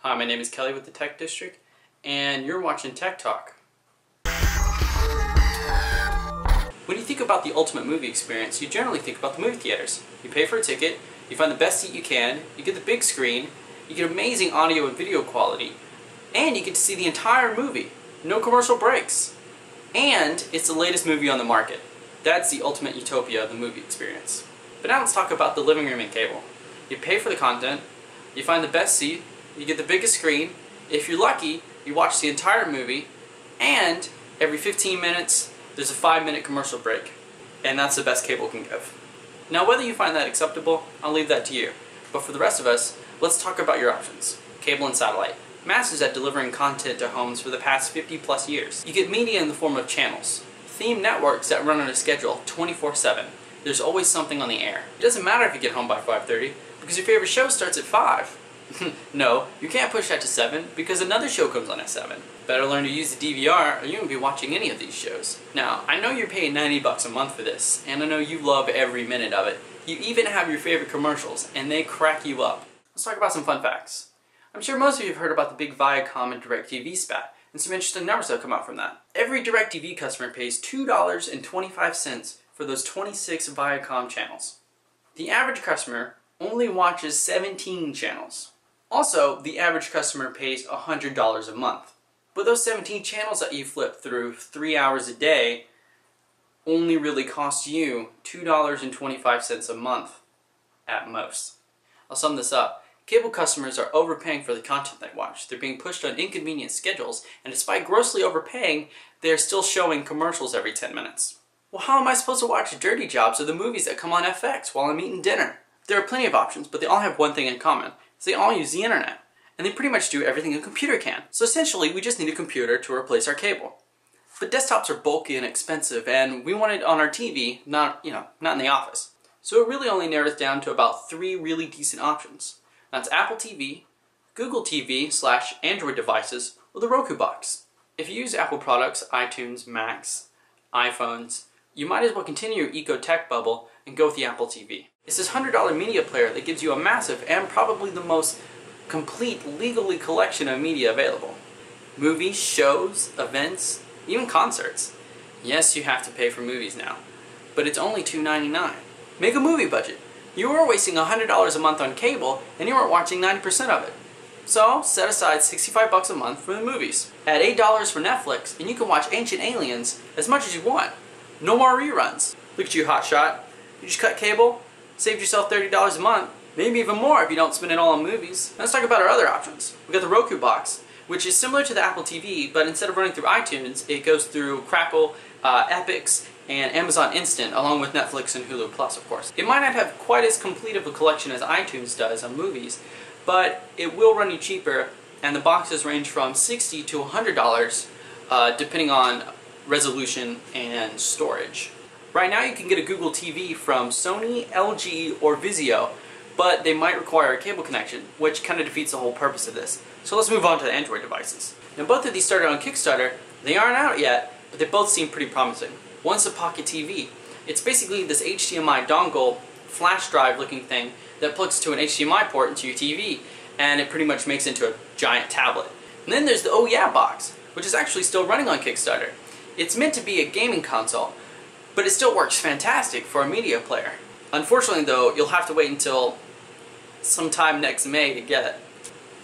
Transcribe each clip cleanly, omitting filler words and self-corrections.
Hi, my name is Kelly with the Tech District, and you're watching Tech Talk. When you think about the ultimate movie experience, you generally think about the movie theaters. You pay for a ticket, you find the best seat you can, you get the big screen, you get amazing audio and video quality, and you get to see the entire movie. No commercial breaks. And it's the latest movie on the market. That's the ultimate utopia of the movie experience. But now let's talk about the living room and cable. You pay for the content, you find the best seat, you get the biggest screen. If you're lucky, you watch the entire movie, and every 15 minutes, there's a 5-minute commercial break. And that's the best cable can give. Now, whether you find that acceptable, I'll leave that to you. But for the rest of us, let's talk about your options. Cable and satellite. Masters at delivering content to homes for the past 50+ years. You get media in the form of channels. Themed networks that run on a schedule 24/7. There's always something on the air. It doesn't matter if you get home by 5:30, because your favorite show starts at 5. No, you can't push that to 7 because another show comes on at 7. Better learn to use the DVR or you won't be watching any of these shows. Now, I know you're paying $90 a month for this, and I know you love every minute of it. You even have your favorite commercials, and they crack you up. Let's talk about some fun facts. I'm sure most of you have heard about the big Viacom and DirecTV spat, and some interesting numbers that have come out from that. Every DirecTV customer pays $2.25 for those 26 Viacom channels. The average customer only watches 17 channels. Also, the average customer pays $100 a month. But those 17 channels that you flip through 3 hours a day only really cost you $2.25 a month at most. I'll sum this up. Cable customers are overpaying for the content they watch. They're being pushed on inconvenient schedules, and despite grossly overpaying, they're still showing commercials every 10 minutes. Well, how am I supposed to watch Dirty Jobs or the movies that come on FX while I'm eating dinner? There are plenty of options, but they all have one thing in common. They all use the internet, and they pretty much do everything a computer can. So essentially, we just need a computer to replace our cable. But desktops are bulky and expensive, and we want it on our TV, not in the office. So it really only narrows down to about 3 really decent options. That's Apple TV, Google TV/Android devices, or the Roku box. If you use Apple products, iTunes, Macs, iPhones, you might as well continue your eco-tech bubble and go with the Apple TV. It's this $100 media player that gives you a massive and probably the most complete legally collection of media available. Movies, shows, events, even concerts. Yes, you have to pay for movies now, but it's only $2.99. Make a movie budget. You are wasting $100 a month on cable and you aren't watching 90% of it. So set aside $65 a month for the movies. Add $8 for Netflix and you can watch Ancient Aliens as much as you want. No more reruns. Look at you, hotshot. You just cut cable, saved yourself $30 a month, maybe even more if you don't spend it all on movies. Let's talk about our other options. We got the Roku box, which is similar to the Apple TV, but instead of running through iTunes, it goes through Crackle, Epix, and Amazon Instant, along with Netflix and Hulu Plus, of course. It might not have quite as complete of a collection as iTunes does on movies, but it will run you cheaper, and the boxes range from $60 to $100, depending on resolution and storage. Right now you can get a Google TV from Sony, LG, or Vizio, but they might require a cable connection, which kind of defeats the whole purpose of this. So let's move on to the Android devices. Now both of these started on Kickstarter. They aren't out yet, but they both seem pretty promising. One's the Pocket TV. It's basically this HDMI dongle, flash drive looking thing that plugs to an HDMI port into your TV, and it pretty much makes it into a giant tablet. And then there's the Oh Yeah box, which is actually still running on Kickstarter. It's meant to be a gaming console, but it still works fantastic for a media player. Unfortunately though, you'll have to wait until sometime next May to get it.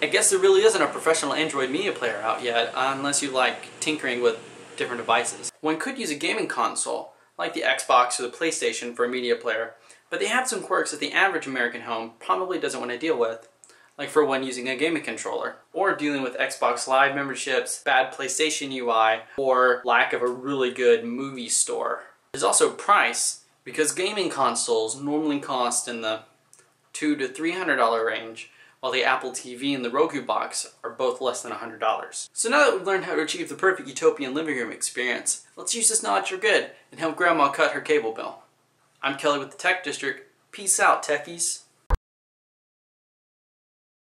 I guess there really isn't a professional Android media player out yet, unless you like tinkering with different devices. One could use a gaming console, like the Xbox or the PlayStation for a media player, but they have some quirks that the average American home probably doesn't want to deal with, like for one using a gaming controller, or dealing with Xbox Live memberships, bad PlayStation UI, or lack of a really good movie store. There's also price, because gaming consoles normally cost in the $200 to $300 range, while the Apple TV and the Roku box are both less than $100. So now that we've learned how to achieve the perfect utopian living room experience, let's use this knowledge for good and help Grandma cut her cable bill. I'm Kelly with the Tech District. Peace out, techies.